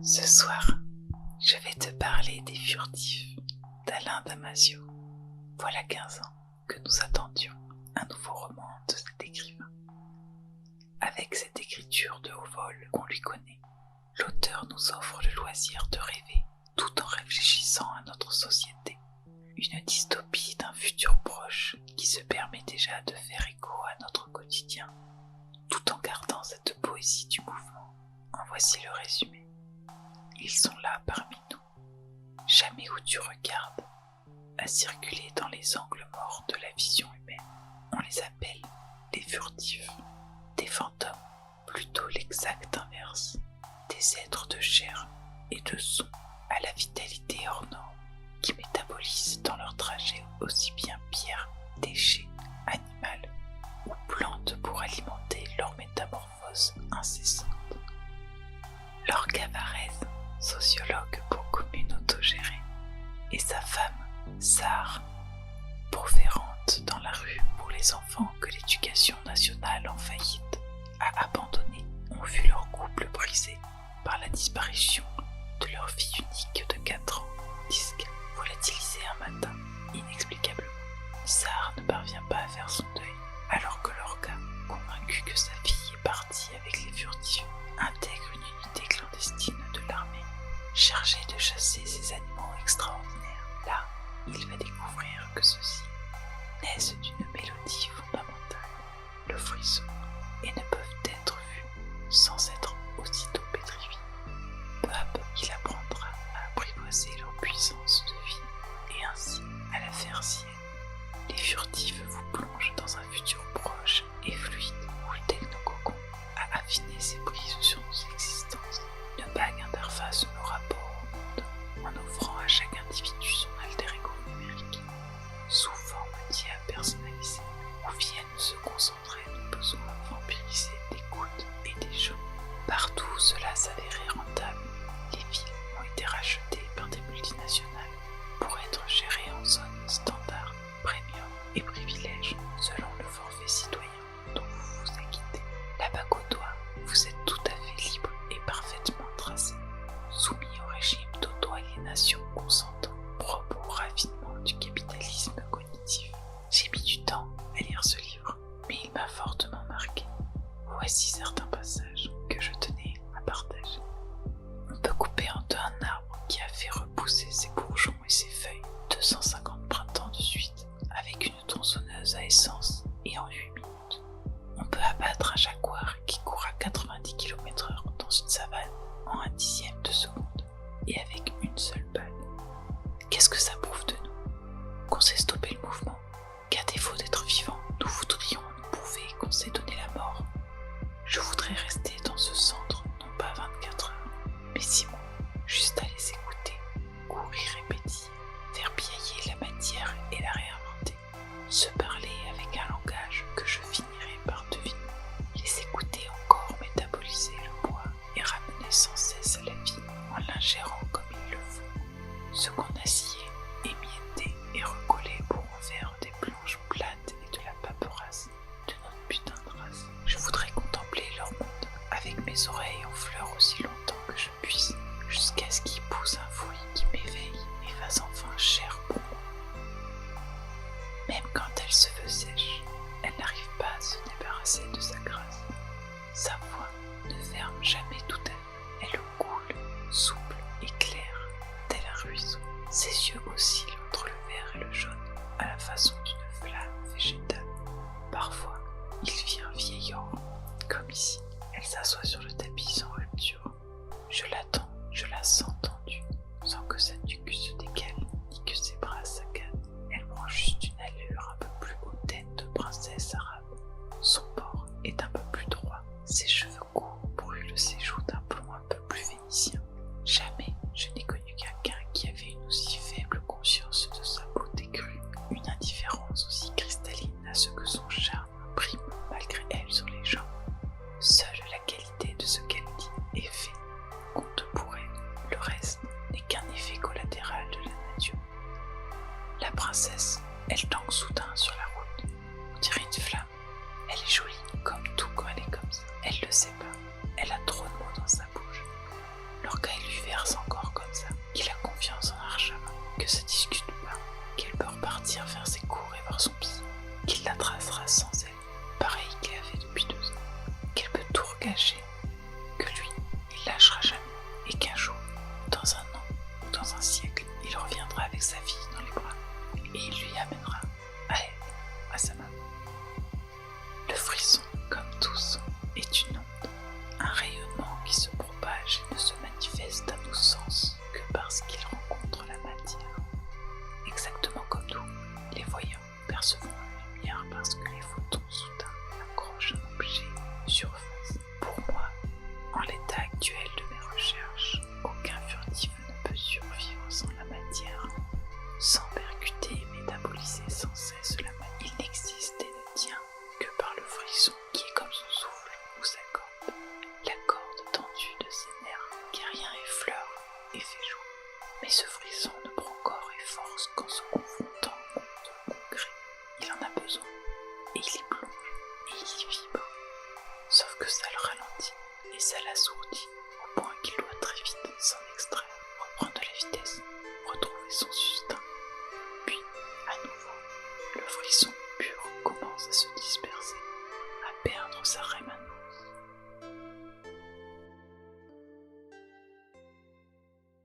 Ce soir, je vais te parler des Furtifs d'Alain Damasio. Voilà 15 ans que nous attendions un nouveau roman de cet écrivain. Avec cette écriture de haut vol qu'on lui connaît, l'auteur nous offre le loisir de rêver tout en réfléchissant à notre société. Une dystopie d'un futur proche qui se permet déjà de faire écho à notre quotidien, tout en gardant cette poésie du mouvement. En voici le résumé. Ils sont là parmi nous, jamais où tu regardes, à circuler dans les angles morts de la vision humaine. On les appelle les furtifs, des fantômes, plutôt l'exact inverse, des êtres de chair et de son à la vitalité hors norme, qui métabolisent dans leur trajet aussi bien pierre, déchets, animal ou plantes pour alimenter leur métamorphose incessante. Laure Gavarez, sociologue pour communes autogérées, et sa femme, Sarre, proférante dans la rue pour les enfants que l'éducation nationale en faillite a abandonnés, ont vu leur couple brisé par la disparition de leur fille unique de 4 ans, disque volatilisé un matin, inexplicablement. Sarre ne parvient pas à faire son deuil, alors que Lorca, convaincu que sa fille est partie avec les furtifs, intègre une unité clandestine de l'armée, chargée de chasser ces animaux extraordinaires. Là, il va découvrir que ceux-ci naissent d'une mélodie fondamentale, le frisson, et ne peuvent être vus sans être aussitôt pétrifiés. Peu à peu, il apprendra à apprivoiser leur puissance de vie et ainsi à la faire sienne. Les furtifs vous plongent dans un futur proche et fluide où le technococon a affiné ses prises sur nos existences. Une bague interface nos rapports au monde en offrant à chaque individu son alter ego numérique sous forme d'IA personnalisée où viennent se concentrer nos besoins vampirisés d'écoute et des gens. Partout où cela s'avérait rentable, les villes ont été rachetées par des multinationales pour être gérées en zone standard, premium et privilèges selon le forfait citoyen dont vous vous acquittez. Là-bas côtoie, vous êtes tout à fait libre et parfaitement tracé, soumis au régime d'auto-aliénation consentant, propre au raffinement du capitalisme cognitif. J'ai mis du temps à lire ce livre, mais il m'a fortement marqué. Voici certains passages que je tenais à partager. On peut couper en deux un arbre qui a fait repousser ses bourgeons et ses feuilles 250 printemps de suite avec une tronçonneuse à essence et en 8 minutes. On peut abattre un jaguar qui court à 90 km/h dans une savane en 1/10 de seconde et avec une seule balle. Qu'est-ce que ça prouve de nous? Qu'on sait stopper le mouvement, qu'à défaut d'être vivant, nous voudrions nous prouver qu'on sait donner la mort. Je voudrais rester dans ce centre, non pas 24 heures, mais 6 mois, juste à les écouter, courir et pétiller, faire piailler la matière et la réinventer, se parler avec un langage que je finirai par deviner, les écouter encore métaboliser le bois et ramener sans cesse à la vie en l'ingérant comme il le faut, ce qu'on a scié, émietté et recollé pour en faire des planches plates et de la paperasse de notre putain de race. Je voudrais contempler leur monde avec mes oreilles en fleurs aussi longtemps que je puisse, jusqu'à ce qu'il pousse un fruit qui m'éveille et fasse enfin chair pour moi. Même quand elle se veut sèche, elle n'arrive pas à se débarrasser de sa grâce. Sa voix ne ferme jamais tout à fait, elle coule, souple et claire, tel un ruisseau. Ses yeux oscillent entre le vert et le jaune, à la façon d'une flamme végétale. Parfois, il vire vieillard, comme ici. Elle s'assoit sur le tapis sans rupture. Je l'attends, je la sens tendue, sans que sa nuque se décale, ni que ses bras saccadent. Elle prend juste une allure un peu plus hautaine de princesse arabe. Son port est un peu plus droit, ses cheveux courts brûlent ses joues d'un plomb un peu plus vénitien. Jamais je n'ai connu quelqu'un qui avait une aussi faible conscience de sa beauté crue, une indifférence aussi cristalline à ce que son charme prime malgré elle sur les gens. Seule la qualité de ce qu'elle dit est fait, compte pour elle, le reste n'est qu'un effet collatéral de la nature. La princesse, elle tangue soudain sur la route, on dirait une flamme. Elle est jolie, comme tout quand elle est comme ça. Elle le sait pas, elle a trop de mots dans sa bouche. Lorca lui s'engager que lui, il lâchera jamais et qu'un jour, dans un an ou dans un siècle, il reviendra avec sa fille dans les bras et il lui amènera à elle, à sa maman. Le frisson, comme tous, est une onde, un rayonnement qui se propage et ne se manifeste à nos sens que parce qu'il rencontre la matière. Exactement comme nous, les voyants percevons la lumière parce que les photons soudains accrochent un objet à une surface. Pour moi, en l'état actuel de mes recherches, aucun furtif ne peut survivre sans la matière, sans percuter et métaboliser sans cesse la matière. Il n'existe et ne tient que par le frisson qui est comme son souffle ou sa corde, la corde tendue de ses nerfs qui rien effleure et fait jouer. Mais ce frisson ne prend corps et force qu'en se confrontant au monde concret. Il en a besoin, et il y plonge, et il y vibre. Sauf que ça le ralentit, et ça l'assourdit, au point qu'il doit très vite s'en extraire, reprendre de la vitesse, retrouver son sustain. Puis, à nouveau, le frisson pur commence à se